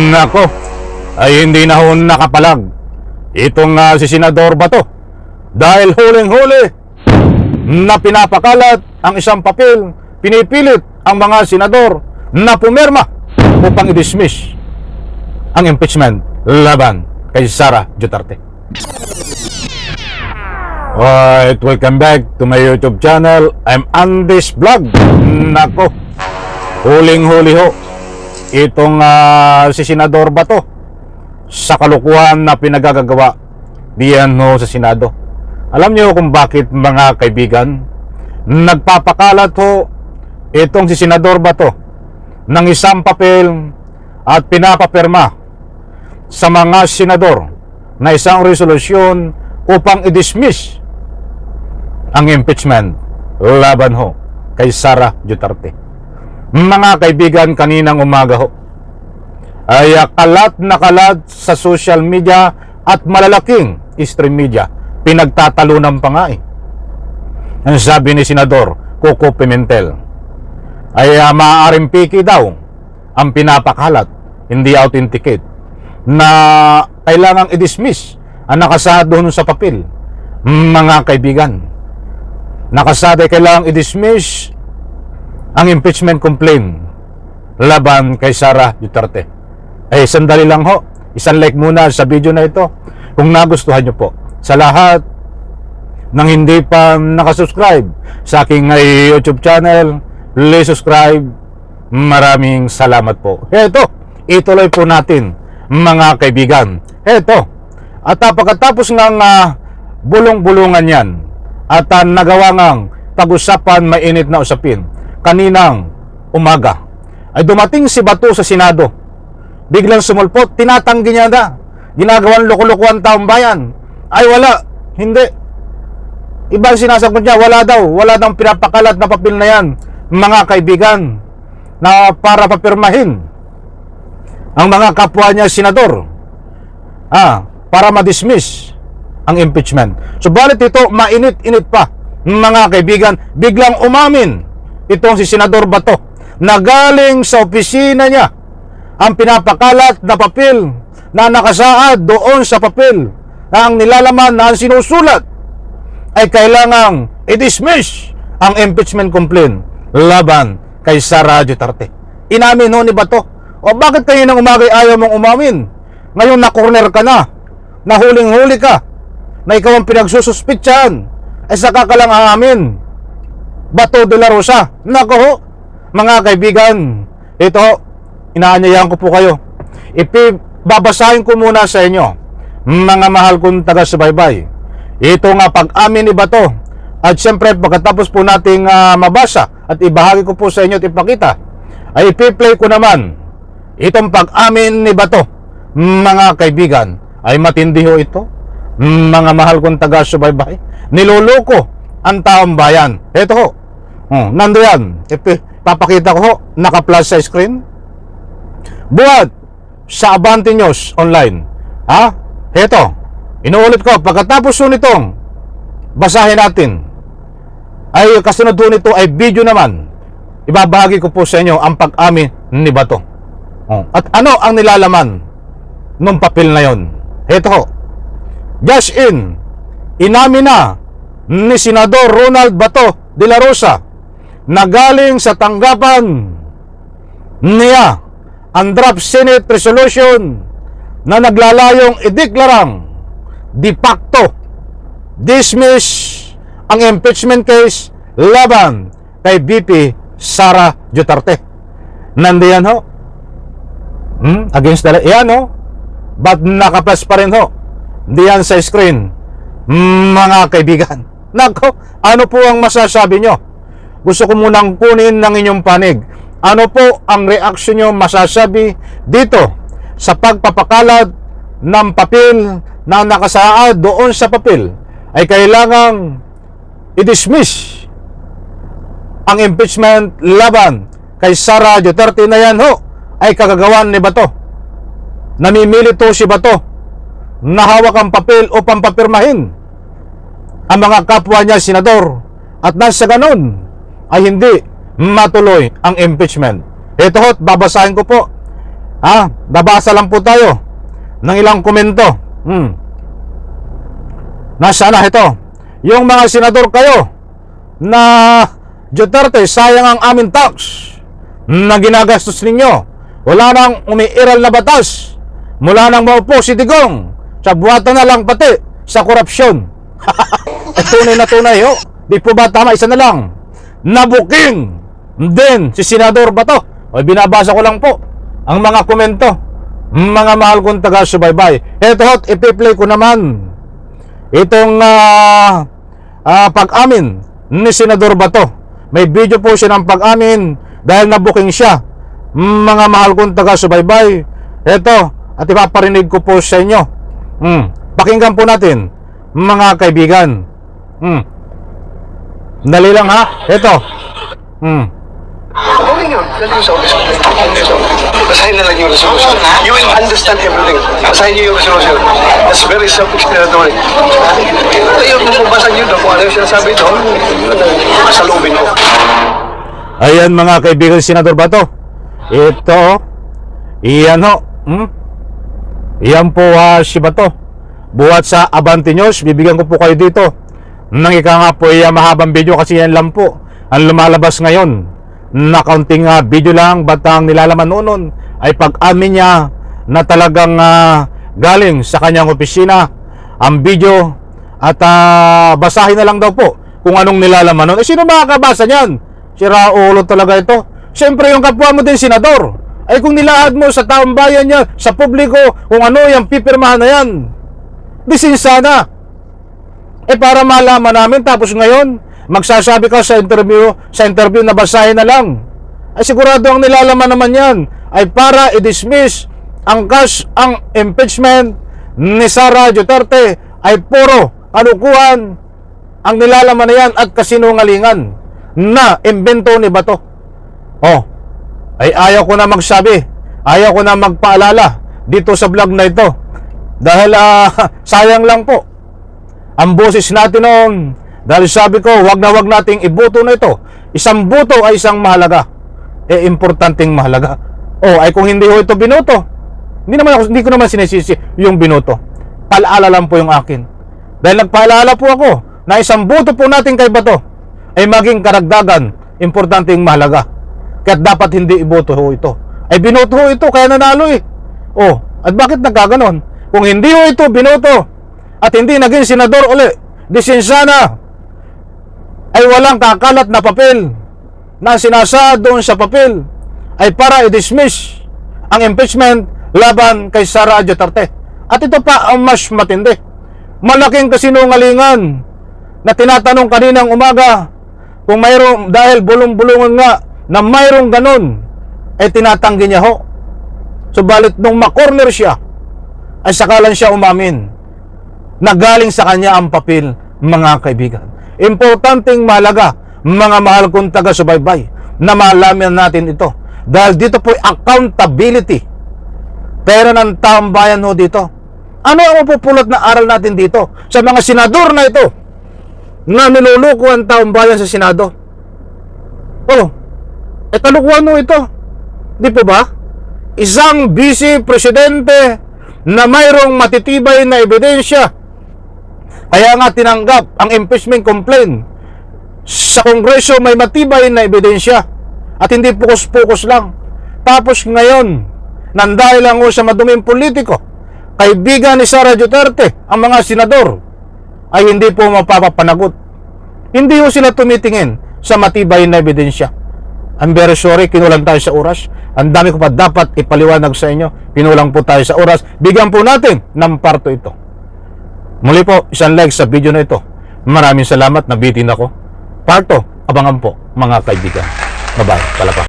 Nako, ay hindi na ho nakapalag itong si Senador Bato dahil huling-huli na pinapakalat ang isang papel, pinipilit ang mga senador na pumirma upang i-dismiss ang impeachment laban kay Sara Duterte. Alright, welcome back to my YouTube channel. I'm Andy's Vlog. Nako, huling-huli ho itong si Senador Bato sa kalukuhan na pinagagagawa diyan ho sa Senado. Alam niyo kung bakit, mga kaibigan? Nagpapakalat ho itong si Senador Bato ng isang papel at pinapapirma sa mga senador na isang resolusyon upang i-dismiss ang impeachment laban ho kay Sara Duterte. Mga kaibigan, kaninang umaga ho ay kalat na kalat sa social media at malalaking stream media, pinagtatalunan pa nga ang sabi ni Senador Coco Pimentel ay maaaring piki daw ang pinapakalat, hindi authenticate, na kailangang i-dismiss ang nakasado doon sa papel. Mga kaibigan, nakasado kailangang i-dismiss ang impeachment complaint laban kay Sara Duterte. Sandali lang ho, isang like muna sa video na ito kung nagustuhan nyo po. Sa lahat ng hindi pa nakasubscribe sa aking YouTube channel, please subscribe. Maraming salamat po. Eto, ituloy po natin, mga kaibigan. Eto, at pagkatapos ng bulong-bulungan yan at nagawa ngang pag-usapan, mainit na usapin kaninang umaga, ay dumating si Bato sa Senado. Biglang sumulpot, tinatanggi niya na, ginagawan loko-lokohan taong bayan. Ay wala, hindi. Ibang sinasagot niya, wala daw pinapakalat na papel na yan, mga kaibigan, na para papirmahin ang mga kapwa niya senador para ma-dismiss ang impeachment. Subalit ito, mainit-init pa, mga kaibigan. Biglang umamin itong si Senador Bato na galing sa opisina niya ang pinapakalat na papel na nakasaad doon sa papel na ang nilalaman na ang sinusulat ay kailangang i-dismiss ang impeachment complaint laban kay Sara Duterte. Inamin ho ni Bato. O bakit kayo nang umagay ayaw mong umamin? Ngayon na-corner ka na, nahuling-huli ka, na ikaw ang pinagsususpitsahan, ay saka ka lang aamin. Bato de la Rosa. Nako ho, mga kaibigan, ito ho, inaanyayahan ko po kayo. Babasahin ko muna sa inyo, mga mahal kong taga-subaybay, ito nga pag-amin ni Bato. At siyempre, pagkatapos po nating mabasa at ibahagi ko po sa inyo at ipakita, ay ipi-play ko naman itong pag-amin ni Bato. Mga kaibigan, ay matindi ho ito, mga mahal kong taga-subaybay. Niloloko ang taong bayan. Ito ho, nandiyan, papakita ko ho, naka-plus sa screen. Buhat sa Abante News Online. Ito, inuulit ko, pagkatapos nitong basahin natin, ay kasunod nito ay video naman. Ibabahagi ko po sa inyo ang pag-amin ni Bato. At ano ang nilalaman ng papel na yon? Ito ho, just inamin na ni Senador Ronald Bato de la Rosa na galing sa tanggapan niya ang draft Senate resolution na naglalayong ideklarang de facto dismiss ang impeachment case laban kay VP Sara Duterte. Nandiyan ho, against the yan ho, but nakaplus pa rin ho diyan sa screen, mga kaibigan. Nako, ano po ang masasabi nyo? Gusto ko munang kunin ng inyong panig. Ano po ang reaksyon nyo, masasabi dito sa pagpapakalat ng papel na nakasaad doon sa papel ay kailangang i-dismiss ang impeachment laban kay Sara Duterte na yan ho ay kagagawan ni Bato. Namimilit ho si Bato na hawak ang papel o pampapirmahin ang mga kapwa niya senador at nasa ganon ay hindi matuloy ang impeachment. Ito ho, babasahin ko po Babasa lang po tayo ng ilang komento. Nasaan na ito? Yung mga senador kayo na Duterte, sayang ang aming tax na ginagastos ninyo. Wala nang umiiral na batas. Mula nang maupo si Digong, sa buwatan na lang pati sa korupsyon. Tunay na tunay, di po ba tama? Isa na lang, nabuking din si Senador Bato. Binabasa ko lang po ang mga komento, mga mahal kong taga-subaybay. Ito, ipi-play ko naman itong pag-amin ni Senador Bato. May video po siya ng pag-amin dahil nabuking siya. Mga mahal kong taga-subaybay, ito, at ipaparinig ko po sa inyo. Pakinggan po natin, mga kaibigan. Dali lang, ha? Ito. Okay yun. Basahin na lang yung resolution. You will understand everything. Basahin niyo yung resolution. That's very self-explanatory. Ayun, mabasa niyo doon kung ano yung sinasabi doon. Sa loobin ko. Ayan, mga kaibigan, Senador Bato. Ito, iyan ho. Iyan po si Bato. Buhat sa Abante News, bibigyan ko po kayo dito nang ika nga po mahabang video kasi yan lang po ang lumalabas ngayon na kaunting video lang. Batang nilalaman noon ay pag-amin niya na talagang galing sa kanyang opisina ang video at basahin na lang daw po kung anong nilalaman noon. Sino makakabasa niyan? Sira ulo talaga ito. Siyempre yung kapwa mo din, senador, ay kung nilahad mo sa taong bayan niya, sa publiko, kung ano yung pipirmahan na yan, disin sana. Para malaman namin, tapos ngayon magsasabi ka sa interview na basahin na lang. Ay sigurado ang nilalaman naman yan ay para i-dismiss ang impeachment ni Sara Duterte ay puro kalukuhan ang nilalaman na yan at kasinungalingan na imbento ni Bato. Ay ayaw ko na magsabi, ayaw ko na magpaalala dito sa vlog na ito dahil sayang lang po ang boses natin noon. Dahil sabi ko, wag nating iboto na ito. Isang boto ay isang mahalaga. Importanteng mahalaga. Ay kung hindi ho ito binoto, hindi ko naman sinisisi yung binoto. Paalala lang po yung akin. Dahil nagpaalala po ako na isang boto po natin kay Bato ay maging karagdagan, importanteng mahalaga. Kaya dapat hindi iboto ho ito. Ay binoto ho ito, kaya nanalo at bakit nagkaganon? Kung hindi ho ito binoto at hindi naging senador uli, disin sana ay walang kakalat na papel na sinasaad doon sa papel ay para i-dismiss ang impeachment laban kay Sara Duterte. At ito pa ang mas matindi, malaking kasinungalingan na tinatanong kaninang umaga kung mayroong, dahil bulong-bulungan nga na mayroong ganon, ay tinatanggi niya ho. Subalit nung makorner siya ay sakalan siya umamin na galing sa kanya ang papel, mga kaibigan. Importanteng mahalaga, mga mahal kong taga-subaybay, na malaman natin ito. Dahil dito po accountability. Pera ng taong bayan ho dito. Ano ang pupulot na aral natin dito sa mga senador na ito na niluluko ang taong bayan sa Senado? Kalukuhan ho ito. Di po ba? Isang vice presidente na mayroong matitibay na ebidensya, kaya nga tinanggap ang impeachment complaint sa Kongreso, may matibay na ebidensya at hindi pukus-pukus lang. Tapos ngayon, nandahil lang sa maduming politiko, kaibigan ni Sara Duterte, ang mga senador, ay hindi po mapapapanagot. Hindi po sila tumitingin sa matibay na ebidensya. I'm very sorry, kinulang tayo sa oras. Ang dami ko pa dapat ipaliwanag sa inyo. Kinulang po tayo sa oras. Bigyan po natin ng parto ito. Muli po, isang like sa video na ito. Maraming salamat, nabitin ako. Parto, abangan po, mga kaibigan. Bye-bye. Palapa.